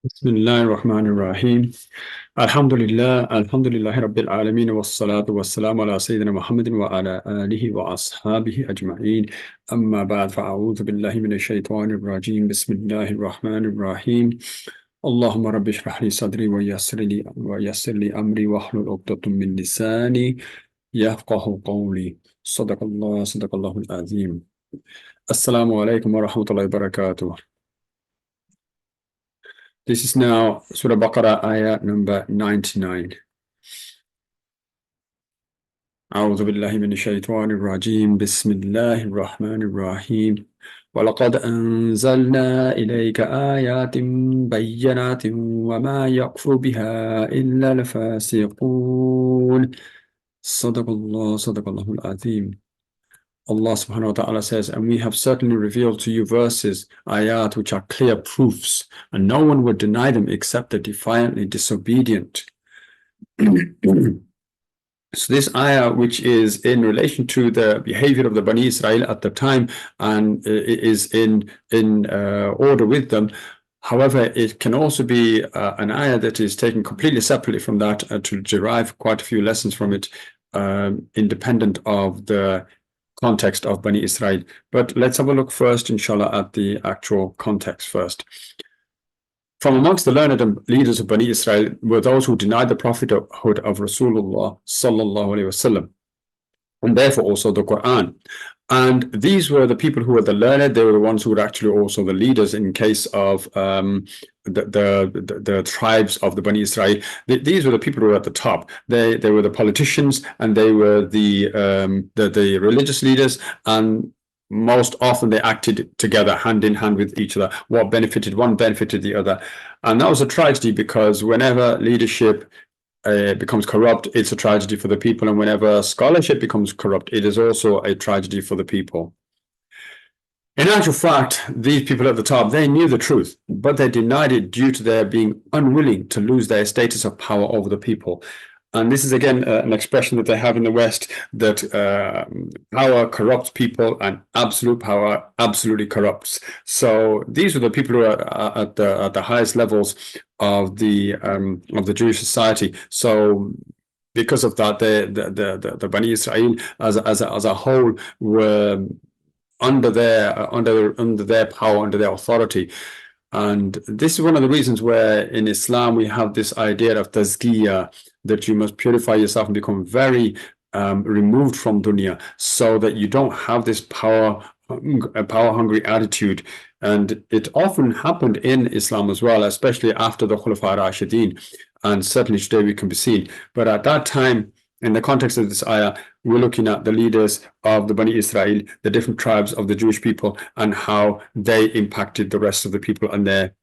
Bismillahir Rahmanir Rahim. Alhamdulillahi Rabbil Alameen wa salatu wa salamu ala Sayyidina Muhammadin wa ala alihi wa ashabihi ajma'een. Amma ba'd fa'a'udhu billahi minash shaitanir rajim. Bismillahir Rahmanir Rahim. Allahumma rabbi shrah li sadri wa yassir li amri wa hlul 'uqdatam min lisani yafqahu qawli. Sadaqallahul azim. Assalamu alaikum wa rahmatullahi wa barakatuh. This is now Surah Baqarah ayah number 99. أعوذ بالله من الشيطان الرجيم بسم الله الرحمن الرحيم ولقد أنزلنا إليك آيات بينات وما يكفر بها إلا الفاسقون صدق الله العظيم. Allah subhanahu wa ta'ala says, and we have certainly revealed to you verses, ayat, which are clear proofs, and no one would deny them except the defiantly disobedient. So this ayah, which is in relation to the behavior of the Bani Israel at the time, and is in order with them. However, it can also be an ayah that is taken completely separately from that to derive quite a few lessons from it, independent of the context of Bani Israel. But let's have a look first, inshallah, at the actual context first. From amongst the learned and leaders of Bani Israel were those who denied the prophethood of Rasulullah sallallahu alaihi wasallam, and therefore also the Qur'an. And these were the people who were the learned. They were the ones who were actually also the leaders in case of the tribes of the Bani Israel. These were the people who were at the top. They were the politicians, and they were the religious leaders, and most often they acted together, hand in hand with each other. What benefited one benefited the other. And that was a tragedy, because whenever leadership becomes corrupt, it's a tragedy for the people. And whenever scholarship becomes corrupt, it is also a tragedy for the people. In actual fact, these people at the top, they knew the truth, but they denied it due to their being unwilling to lose their status of power over the people. And this is again an expression that they have in the West, that power corrupts people and absolute power absolutely corrupts. So these were the people who are at the highest levels of the Jewish society. So because of that, the Bani Israel as a whole were under their power, under their authority. And this is one of the reasons where in Islam we have this idea of tazkiyah, that you must purify yourself and become very removed from dunya, so that you don't have this power hungry attitude. And it often happened in Islam as well, especially after the Khulafa Rashidin, and certainly today we can be seen. But at that time, in the context of this ayah, we're looking at the leaders of the Bani Israel, the different tribes of the Jewish people, and how they impacted the rest of the people and their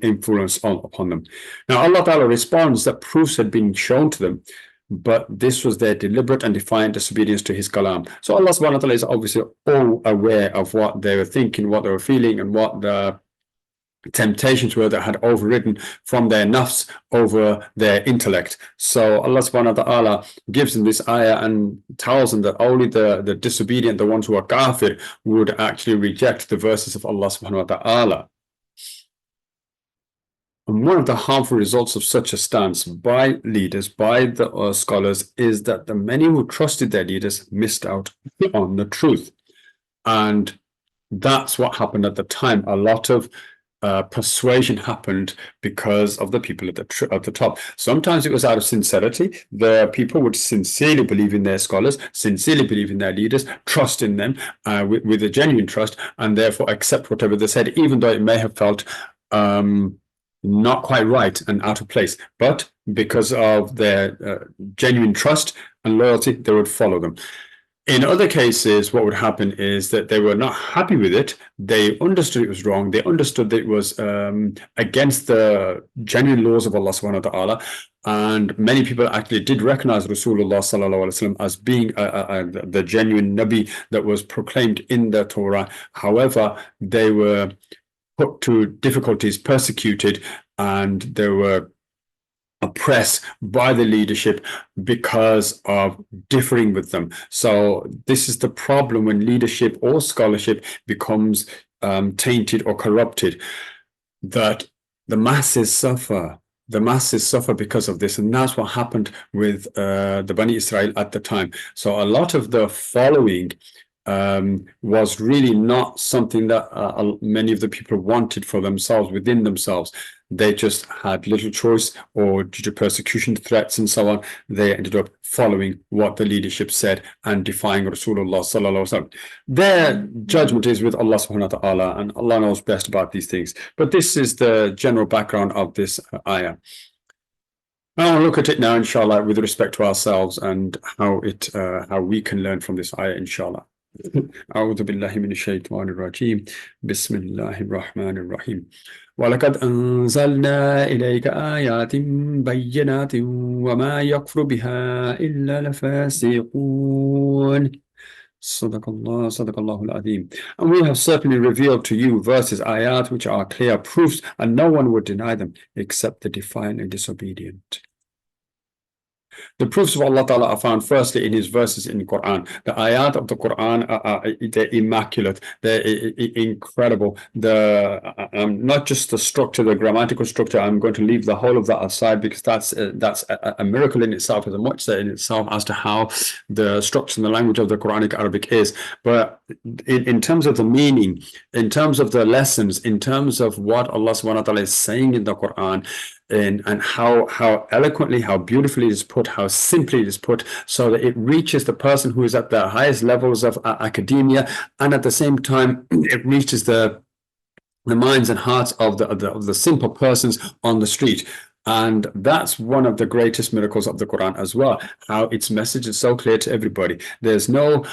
influence upon them. Now, Allah Ta'ala responds that proofs had been shown to them, but this was their deliberate and defiant disobedience to His kalam. So Allah Subhanahu wa Ta'ala is obviously all aware of what they were thinking, what they were feeling, and what the temptations were that had overridden from their nafs over their intellect. So Allah subhanahu wa ta'ala gives them this ayah and tells them that only the disobedient, the ones who are kafir, would actually reject the verses of Allah subhanahu wa ta'ala. And one of the harmful results of such a stance by leaders, by the scholars, is that the many who trusted their leaders missed out on the truth. And that's what happened at the time. A lot of persuasion happened because of the people at the top. Sometimes it was out of sincerity. The people would sincerely believe in their scholars, sincerely believe in their leaders, trust in them with a genuine trust, and therefore accept whatever they said, even though it may have felt not quite right and out of place. But because of their genuine trust and loyalty, they would follow them. In other cases, what would happen is that they were not happy with it. They understood it was wrong. They understood that it was against the genuine laws of Allah subhanahu wa ta'ala. And many people actually did recognize Rasulullah sallallahu alaihi wasallam as being the genuine Nabi that was proclaimed in the Torah. However, they were put to difficulties, persecuted, and they were oppressed by the leadership because of differing with them. So this is the problem when leadership or scholarship becomes tainted or corrupted, that The masses suffer. The masses suffer because of this, and that's what happened with the Bani Israel at the time. So a lot of the following was really not something that many of the people wanted for themselves within themselves. They just had little choice, or due to persecution threats and so on, they ended up following what the leadership said and defying Rasulullah sallallahu alaihi wasallam. Their judgment is with Allah subhanahu wa ta'ala, and Allah knows best about these things. But this is the general background of this ayah. I want to look at it now, inshallah, with respect to ourselves and how we can learn from this ayah, inshallah. أعوذ بالله من الشيطان الرجيم بسم الله الرحمن الرحيم ولقد أنزلنا إليك آيات بينات وما يكفر بها إلا الفاسقون صدق الله العظيم. And we have certainly revealed to you verses, ayat, which are clear proofs, and no one would deny them except the defiant and disobedient. The proofs of Allah Ta'ala are found firstly in his verses in the Qur'an. The ayat of the Qur'an they're immaculate, they're incredible. Not just the structure, the grammatical structure. I'm going to leave the whole of that aside because that's a miracle in itself, as much in itself as to how the structure and the language of the Quranic Arabic is. But in terms of the meaning, in terms of the lessons, in terms of what Allah Subhanahu wa Ta'ala is saying in the Qur'an, and how eloquently, how beautifully it is put, how simply it is put, so that it reaches the person who is at the highest levels of academia, and at the same time it reaches the minds and hearts of the simple persons on the street. And that's one of the greatest miracles of the Quran as well, how its message is so clear to everybody. There's no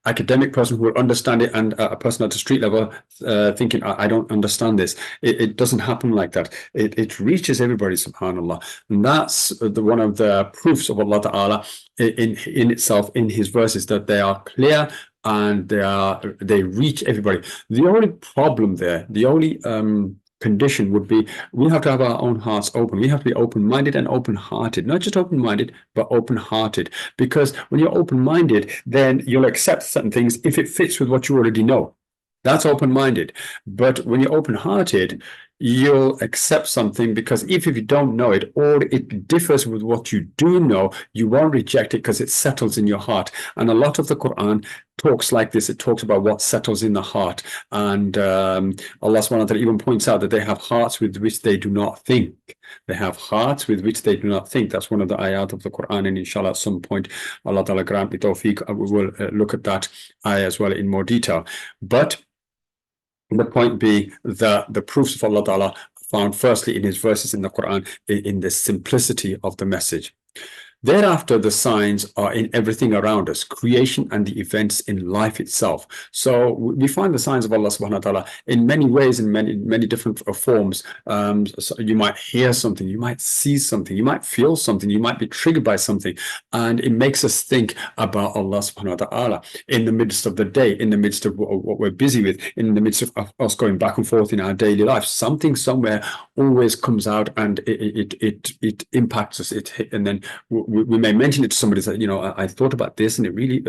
academic person who will understand it and a person at the street level thinking, I don't understand this. It doesn't happen like that. It reaches everybody, subhanAllah. And that's one of the proofs of Allah Ta'ala in itself, in his verses, that they are clear and they reach everybody. The only problem there, the only condition would be, we have to have our own hearts open. We have to be open-minded and open-hearted, not just open-minded, but open-hearted. Because when you're open-minded, then you'll accept certain things if it fits with what you already know. That's open-minded. But when you're open-hearted, you'll accept something because if you don't know it, or it differs with what you do know, you won't reject it because it settles in your heart. And a lot of the Quran talks like this. It talks about what settles in the heart. And Allah subhanahu wa ta'ala even points out that they have hearts with which they do not think. They have hearts with which they do not think. That's one of the ayat of the Quran. And inshallah, at some point, Allah ta'ala grant me tawfiq, we will look at that ayah as well in more detail. But the point being that the proofs of Allah Ta'ala found firstly in his verses in the Quran, in the simplicity of the message. Thereafter, the signs are in everything around us, creation and the events in life itself. So we find the signs of Allah subhanahu wa ta'ala in many ways, in many different forms. So you might hear something, you might see something, you might feel something, you might be triggered by something, and it makes us think about Allah subhanahu wa ta'ala in the midst of the day, in the midst of what we're busy with, in the midst of us going back and forth in our daily life. Something somewhere always comes out and it impacts us. And then we may mention it to somebody that, I thought about this and it really,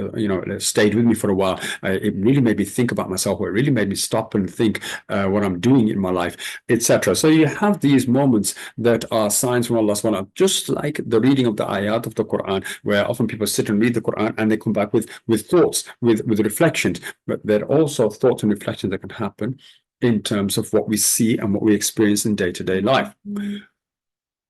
stayed with me for a while. It really made me think about myself, or it really made me stop and think what I'm doing in my life, etc. So you have these moments that are signs from Allah subhanahu wa ta'ala, just like the reading of the ayat of the Quran, where often people sit and read the Quran and they come back with thoughts, with reflections. But there are also thoughts and reflections that can happen in terms of what we see and what we experience in day-to-day life.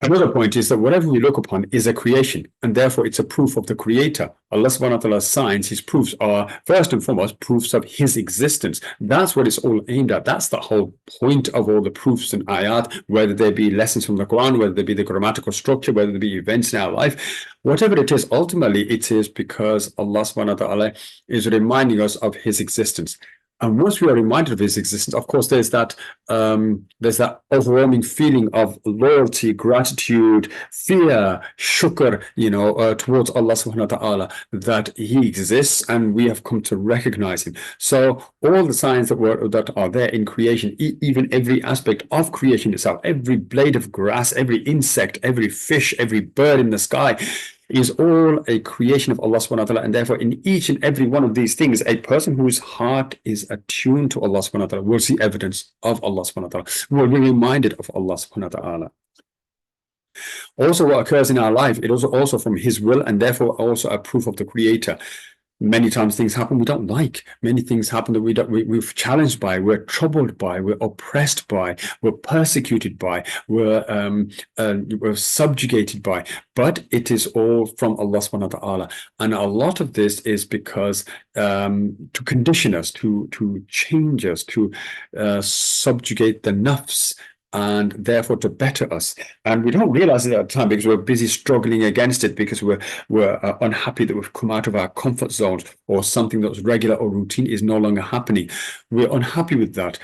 Another point is that whatever we look upon is a creation, and therefore it's a proof of the Creator. Allah subhanahu wa ta'ala's signs, his proofs, are first and foremost proofs of his existence. That's what it's all aimed at. That's the whole point of all the proofs and ayat, whether they be lessons from the Quran, whether they be the grammatical structure, whether they be events in our life. Whatever it is, ultimately it is because Allah subhanahu wa ta'ala is reminding us of his existence. And once we are reminded of his existence, of course, there's that overwhelming feeling of loyalty, gratitude, fear, shukr, towards Allah subhanahu wa ta'ala, that he exists and we have come to recognize him. So all the signs that are there in creation, even every aspect of creation itself, every blade of grass, every insect, every fish, every bird in the sky, is all a creation of Allah subhanahu wa ta'ala. And therefore, in each and every one of these things, a person whose heart is attuned to Allah subhanahu wa ta'ala will see evidence of Allah subhanahu wa ta'ala, will be reminded of Allah subhanahu wa ta'ala. Also, what occurs in our life, it is also from His will, and therefore also a proof of the Creator. Many times things happen we don't like. Many things happen that we're challenged by, we're troubled by, we're oppressed by, we're persecuted by, we're subjugated by. But it is all from Allah subhanahu wa ta'ala. And a lot of this is because to condition us, to change us, to subjugate the nafs, and therefore to better us. And we don't realize it at the time because we're busy struggling against it, because we're unhappy that we've come out of our comfort zones, or something that was regular or routine is no longer happening. We're unhappy with that,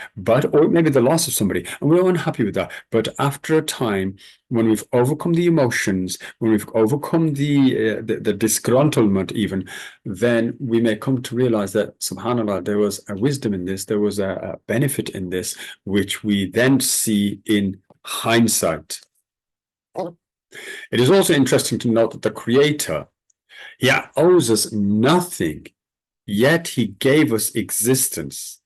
or maybe the loss of somebody, and we're unhappy with that. But after a time, when we've overcome the emotions, when we've overcome the disgruntlement even, then we may come to realize that, subhanAllah, there was a wisdom in this, there was a benefit in this, which we then see in hindsight. It is also interesting to note that the Creator, He owes us nothing, yet He gave us existence,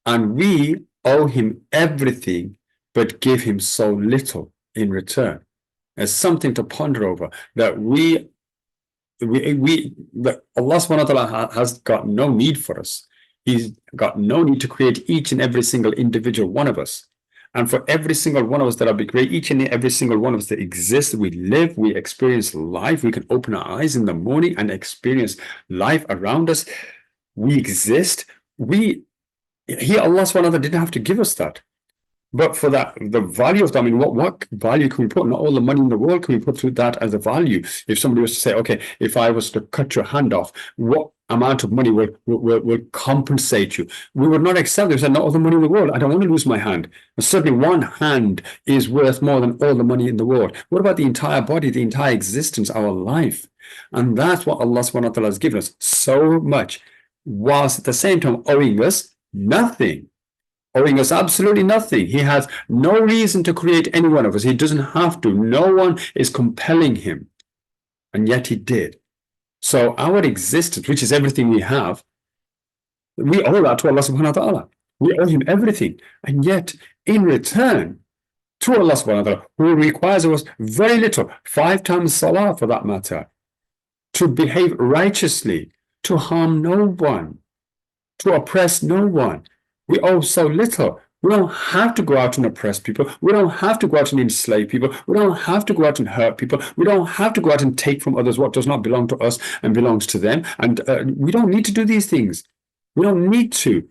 and we owe Him everything, but give Him so little in return. As something to ponder over, that that Allah subhanahu wa ta'ala has got no need for us. He's got no need to create each and every single individual one of us. And for every single one of us that are created, each and every single one of us that exists, we live, we experience life, we can open our eyes in the morning and experience life around us. We exist. Allah subhanahu wa ta'ala didn't have to give us that. But for that, the value of that, I mean, what value can we put? Not all the money in the world can we put to that as a value. If somebody was to say, okay, if I was to cut your hand off, what amount of money will compensate you? We would not accept it. We said, not all the money in the world. I don't want to lose my hand. And certainly one hand is worth more than all the money in the world. What about the entire body, the entire existence, our life? And that's what Allah subhanahu wa ta'ala has given us, so much, whilst at the same time owing us nothing. Owing us absolutely nothing. He has no reason to create any one of us. He doesn't have to. No one is compelling Him. And yet He did. So our existence, which is everything we have, we owe that to Allah subhanahu wa ta'ala. We owe Him everything. And yet, in return, to Allah subhanahu wa ta'ala, who requires of us very little, 5 times salah for that matter, to behave righteously, to harm no one, to oppress no one. We owe so little. We don't have to go out and oppress people. We don't have to go out and enslave people. We don't have to go out and hurt people. We don't have to go out and take from others what does not belong to us and belongs to them. And we don't need to do these things. We don't need to.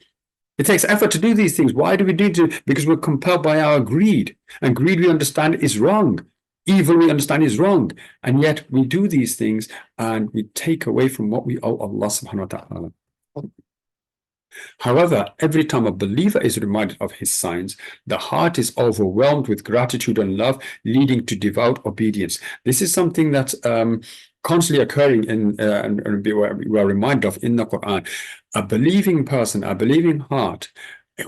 It takes effort to do these things. Why do we need to? Because we're compelled by our greed. And greed, we understand, is wrong. Evil, we understand, is wrong. And yet we do these things and we take away from what we owe Allah subhanahu wa ta'ala. However, every time a believer is reminded of His signs, the heart is overwhelmed with gratitude and love, leading to devout obedience. This is something that's constantly occurring and we are reminded of in the Qur'an. A believing person, a believing heart,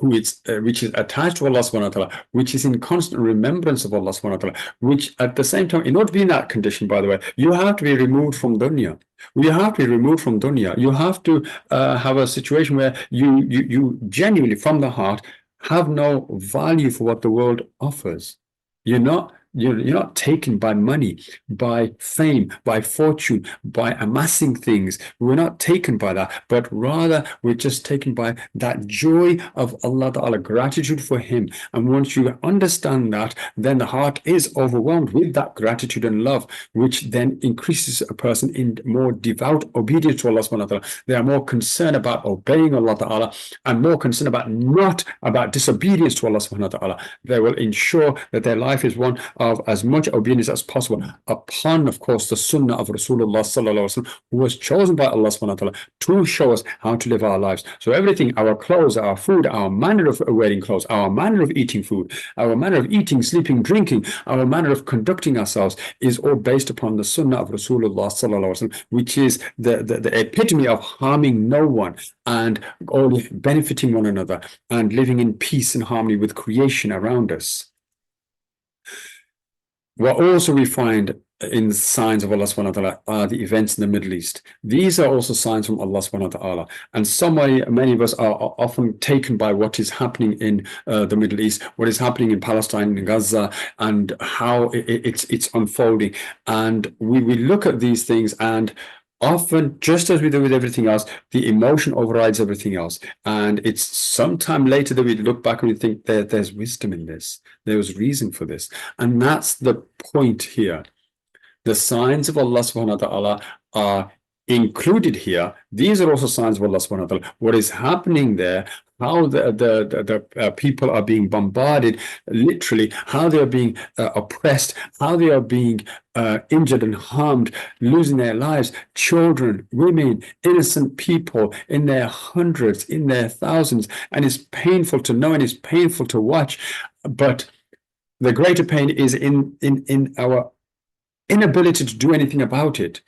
which is attached to Allah subhanahu wa ta'ala, which is in constant remembrance of Allah subhanahu wa ta'ala, which at the same time, in order to be in that condition, by the way, you have to be removed from dunya. You have to be removed from dunya. You have to have a situation where you genuinely, from the heart, have no value for what the world offers. You're not taken by money, by fame, by fortune, by amassing things. We're not taken by that, but rather we're just taken by that joy of Allah Ta'ala, gratitude for Him. And once you understand that, then the heart is overwhelmed with that gratitude and love, which then increases a person in more devout obedience to Allah subhanahu wa ta'ala. They are more concerned about obeying Allah Ta'ala and more concerned about not about disobedience to Allah subhanahu wa ta'ala. They will ensure that their life is one of as much obedience as possible upon, of course, the sunnah of Rasulullah sallallahu alaihi wasallam, who was chosen by Allah subhanahu wa ta'ala to show us how to live our lives. So everything, our clothes, our food, our manner of wearing clothes, our manner of eating food, our manner of eating, sleeping, drinking, our manner of conducting ourselves is all based upon the sunnah of Rasulullah sallallahu alaihi wasallam, which is the epitome of harming no one and only benefiting one another and living in peace and harmony with creation around us. What also we find in signs of Allah subhanahu wa ta'ala are the events in the Middle East. These are also signs from Allah subhanahu wa ta'ala. And many of us are often taken by what is happening in the Middle East, what is happening in Palestine, in Gaza, and how it's unfolding. And we look at these things, and often, just as we do with everything else, the emotion overrides everything else. And it's sometime later that we look back and we think there's wisdom in this. There was reason for this. And that's the point here. The signs of Allah subhanahu wa ta'ala are included here. These are also signs of Allah subhanahu wa ta'ala. What is happening there, how the people are being bombarded, literally, how they are being oppressed, how they are being injured and harmed, losing their lives, children, women, innocent people in their hundreds, in their thousands. And it's painful to know and it's painful to watch. But the greater pain is in our inability to do anything about it.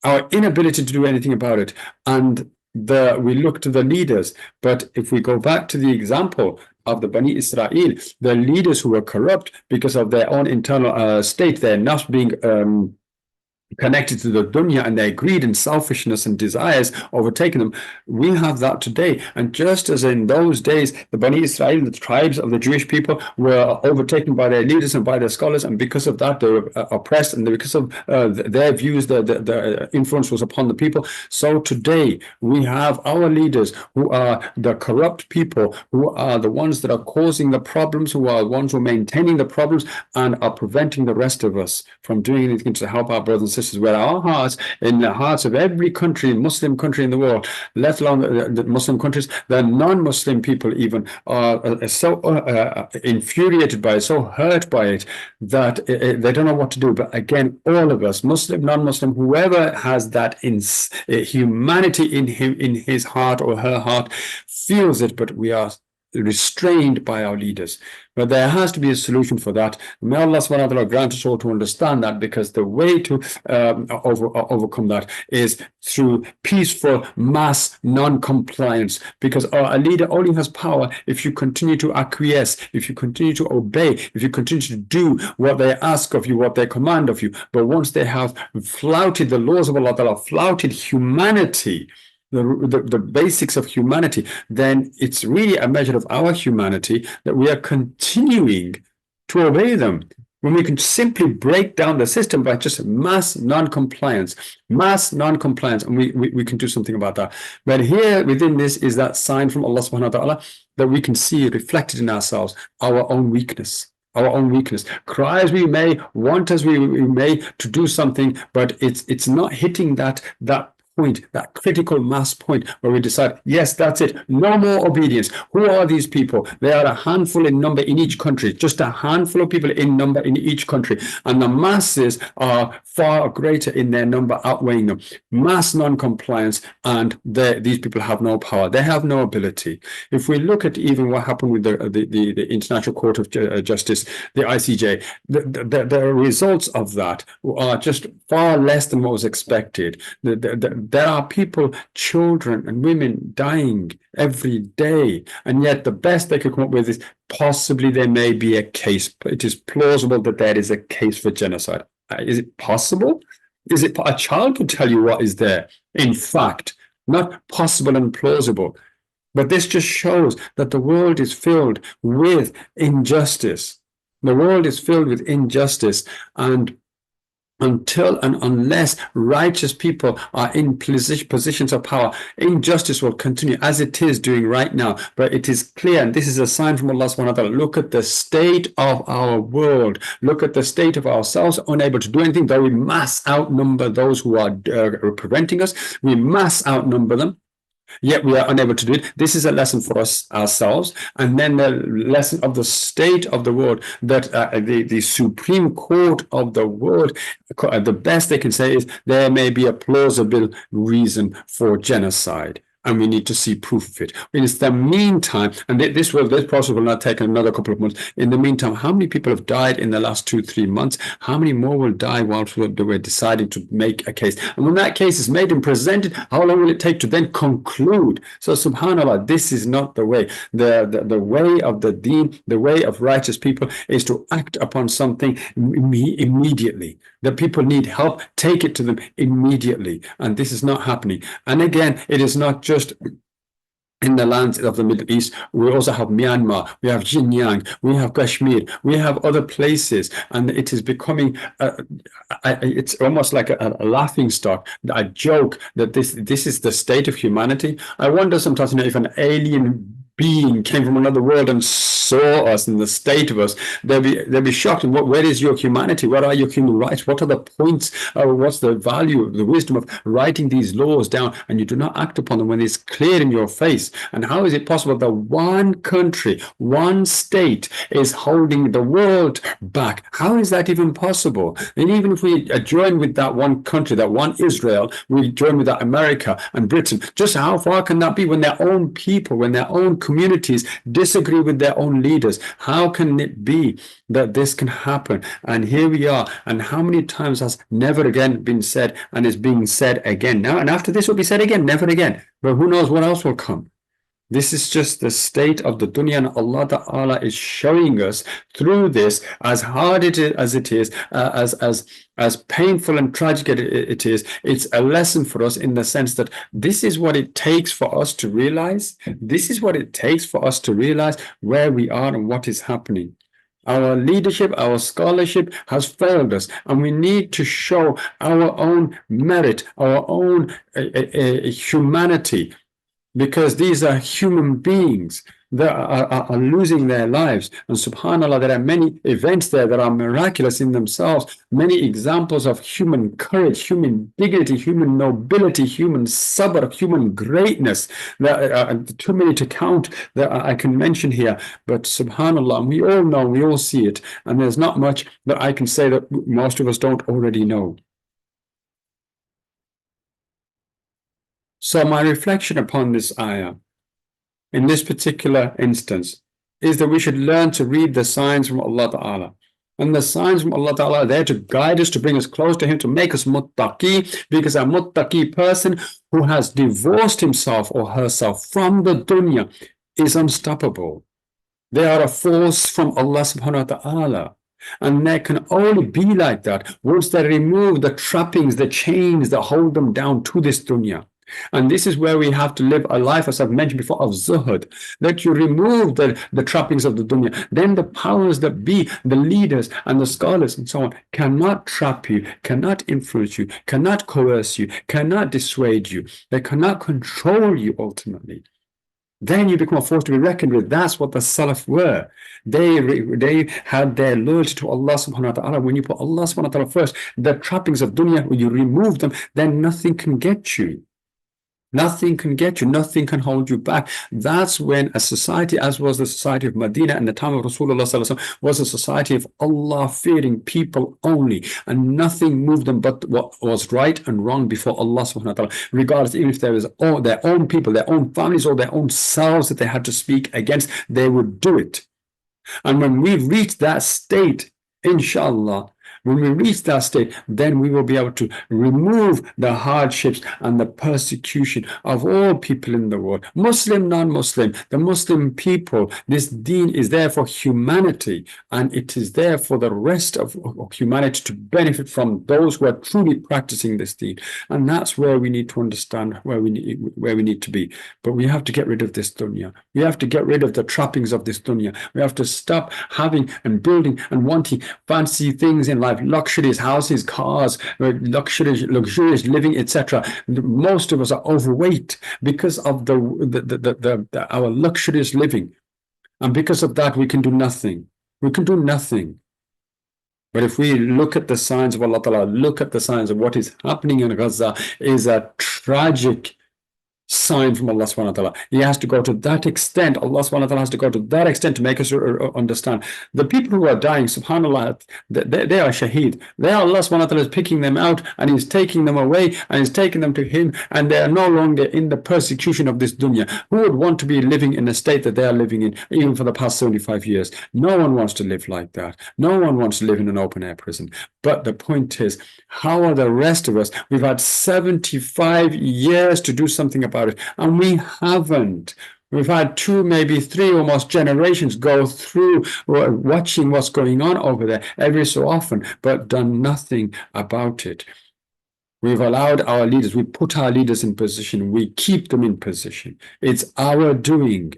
Our inability to do anything about it. And we look to the leaders. But if we go back to the example of the Bani Israel, the leaders who were corrupt because of their own internal state, they're not being connected to the dunya, and their greed and selfishness and desires overtaking them. We have that today. And just as in those days, the Bani Israel, the tribes of the Jewish people, were overtaken by their leaders and by their scholars, and because of that, they were oppressed, and because of their views, the influence was upon the people. So today, we have our leaders who are the corrupt people, who are the ones that are causing the problems, who are the ones who are maintaining the problems, and are preventing the rest of us from doing anything to help our brothers and sisters. Where our hearts, in the hearts of every country, Muslim country in the world, let alone the Muslim countries, the non-Muslim people even are so infuriated by it, so hurt by it, that they don't know what to do. But again, all of us, Muslim, non-Muslim, whoever has that humanity in him, in his heart or her heart, feels it, but we are restrained by our leaders. But there has to be a solution for that. May Allah subhanahu wa ta'ala grant us all to understand that, because the way to overcome that is through peaceful mass non-compliance, because a leader only has power if you continue to acquiesce, if you continue to obey, if you continue to do what they ask of you, what they command of you. But once they have flouted the laws of Allah ta'ala, flouted humanity, the basics of humanity, then it's really a measure of our humanity that we are continuing to obey them. When we can simply break down the system by just mass non-compliance, and we can do something about that. But here within this is that sign from Allah subhanahu wa ta'ala that we can see reflected in ourselves, our own weakness. Cry as we may, want as we may to do something, but it's not hitting that point, that critical mass point where we decide, yes, that's it, no more obedience. Who are these people? They are a handful in number in each country, just a handful of people in number in each country, and the masses are far greater in their number, outweighing them. Mass non-compliance, and these people have no power, they have no ability. If we look at even what happened with the International Court of Justice, the ICJ, the results of that are just far less than what was expected. There are people, children and women dying every day, and yet the best they could come up with is possibly there may be a case. It is plausible that there is a case for genocide. Is it possible? Is it a child could tell you what is there? In fact, not possible and plausible. But this just shows that the world is filled with injustice. The world is filled with injustice, and until and unless righteous people are in positions of power, injustice will continue as it is doing right now. But it is clear, and this is a sign from Allah subhanahu wa ta'ala, look at the state of our world, look at the state of ourselves, unable to do anything, though we mass outnumber those who are preventing us, we mass outnumber them. Yet we are unable to do it. This is a lesson for us ourselves, and then the lesson of the state of the world, that the Supreme Court of the world, the best they can say is there may be a plausible reason for genocide. and we need to see proof of it. In the meantime, and this process will not take another couple of months. In the meantime, how many people have died in the last 2-3 months? How many more will die whilst we're deciding to make a case? And when that case is made and presented, how long will it take to then conclude? So subhanAllah, this is not the way. The way of the deen, the way of righteous people is to act upon something immediately. The people need help, take it to them immediately. And this is not happening. And again, it is not just in the lands of the Middle East. We also have Myanmar, we have Xinjiang, we have Kashmir, we have other places, and it is becoming, it's almost like a laughing stock, a joke that this is the state of humanity. I wonder sometimes, if an alien being came from another world and saw us and the state of us, they'd be shocked. And where is your humanity? Where are your human rights? What are the points? What's the value, the wisdom of writing these laws down and you do not act upon them when it's clear in your face? And how is it possible that one country, one state is holding the world back? How is that even possible? And even if we join with that one country, that one Israel, we join with that America and Britain, just how far can that be when their own people, when their own communities disagree with their own leaders? How can it be that this can happen? And here we are. And how many times has never again been said and is being said again now? And after this will be said again, never again. But who knows what else will come? This is just the state of the dunya, and Allah Ta'ala is showing us through this, as hard as it is, as painful and tragic it is, it's a lesson for us in the sense that this is what it takes for us to realize. This is what it takes for us to realize where we are and what is happening. Our leadership, our scholarship has failed us, and we need to show our own merit, our own humanity, because these are human beings that are losing their lives. And subhanAllah, there are many events there that are miraculous in themselves, many examples of human courage, human dignity, human nobility, human sabr, human greatness that are too many to count that I can mention here. But subhanAllah, we all know, we all see it, and there's not much that I can say that most of us don't already know. So my reflection upon this ayah, in this particular instance, is that we should learn to read the signs from Allah Ta'ala. And the signs from Allah Ta'ala are there to guide us, to bring us close to Him, to make us muttaqi, because a muttaqi person who has divorced himself or herself from the dunya is unstoppable. They are a force from Allah Subhanahu wa Ta'ala. And they can only be like that once they remove the trappings, the chains that hold them down to this dunya. And this is where we have to live a life, as I've mentioned before, of zuhud, that you remove the trappings of the dunya. Then the powers that be, the leaders and the scholars and so on, cannot trap you, cannot influence you, cannot coerce you, cannot dissuade you. They cannot control you ultimately. Then you become a force to be reckoned with. That's what the Salaf were. They had their loyalty to Allah subhanahu wa ta'ala. When you put Allah subhanahu wa ta'ala first, the trappings of dunya, when you remove them, then nothing can get you. Nothing can get you, nothing can hold you back. That's when a society, as was the society of Medina and the time of Rasulullah sallallahu alaihi wasallam, was a society of Allah-fearing people only, and nothing moved them but what was right and wrong before Allah subhanahu wa ta'ala, regardless, even if there was their own people, their own families, or their own selves that they had to speak against, they would do it. And when we reach that state, inshallah, when we reach that state, then we will be able to remove the hardships and the persecution of all people in the world, Muslim, non-Muslim, the Muslim people. This deen is there for humanity, and it is there for the rest of humanity to benefit from those who are truly practicing this deen. And that's where we need to understand where we need to be. But we have to get rid of this dunya. We have to get rid of the trappings of this dunya. We have to stop having and building and wanting fancy things in life. Luxuries, houses, cars, luxurious living, etc. Most of us are overweight because of our luxurious living, and because of that we can do nothing. We can do nothing. But if we look at the signs of Allah Ta'ala, look at the signs of what is happening in Gaza, is a tragic sign from Allah subhanahu wa ta'ala. He has to go to that extent. Allah subhanahu wa ta'ala has to go to that extent to make us understand. The people who are dying, subhanAllah, they are shaheed. They are, Allah subhanahu wa ta'ala is picking them out and He's taking them away and He's taking them to Him, and they are no longer in the persecution of this dunya. Who would want to be living in a state that they are living in, even for the past 75 years? No one wants to live like that. No one wants to live in an open air prison. But the point is, how are the rest of us? We've had 75 years to do something about it, and we haven't. We've had 2, maybe 3 almost generations go through watching what's going on over there every so often, but done nothing about it. We've allowed our leaders, we put our leaders in position, we keep them in position. It's our doing.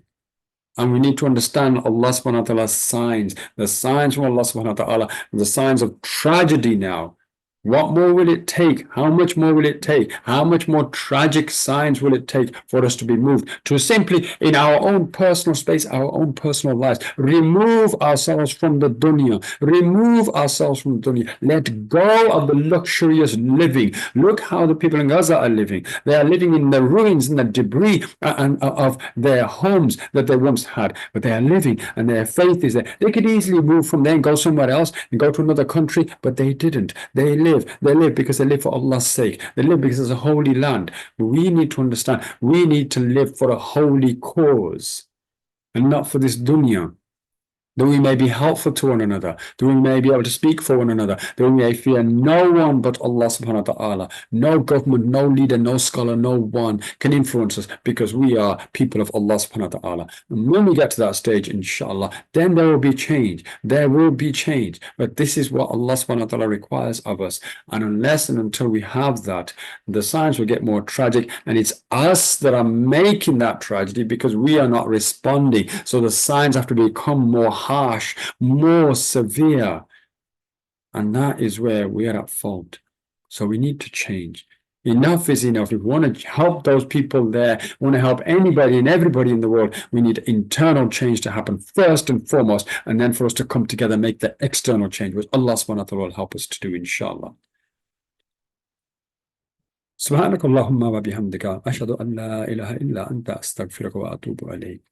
And we need to understand Allah subhanahu wa ta'ala's signs, the signs from Allah subhanahu wa ta'ala, the signs of tragedy now. What more will it take? How much more will it take? How much more tragic signs will it take for us to be moved to simply, in our own personal space, our own personal lives, remove ourselves from the dunya, remove ourselves from the dunya, let go of the luxurious living. Look how the people in Gaza are living. They are living in the ruins and the debris of their homes that they once had, but they are living and their faith is there. They could easily move from there and go somewhere else and go to another country, but they didn't. They live because they live for Allah's sake. They live because it's a holy land. We need to understand, we need to live for a holy cause and not for this dunya. That we may be helpful to one another, that we may be able to speak for one another, that we may fear no one but Allah subhanahu wa ta'ala. No government, no leader, no scholar, no one can influence us, because we are people of Allah subhanahu wa ta'ala. And when we get to that stage, inshallah, then there will be change. There will be change. But this is what Allah subhanahu wa ta'ala requires of us. And unless and until we have that, the signs will get more tragic, and it's us that are making that tragedy because we are not responding. So the signs have to become more harsh, more severe, and that is where we are at fault. So we need to change. Enough is enough. If we want to help those people there, want to help anybody and everybody in the world, we need internal change to happen first and foremost, and then for us to come together and make the external change, which Allah subhanahu wa ta'ala will help us to do, inshallah. سبحانك اللهم وبحمدك أشهد أن لا إله إلا أنت أستغفرك وأتوب إليك.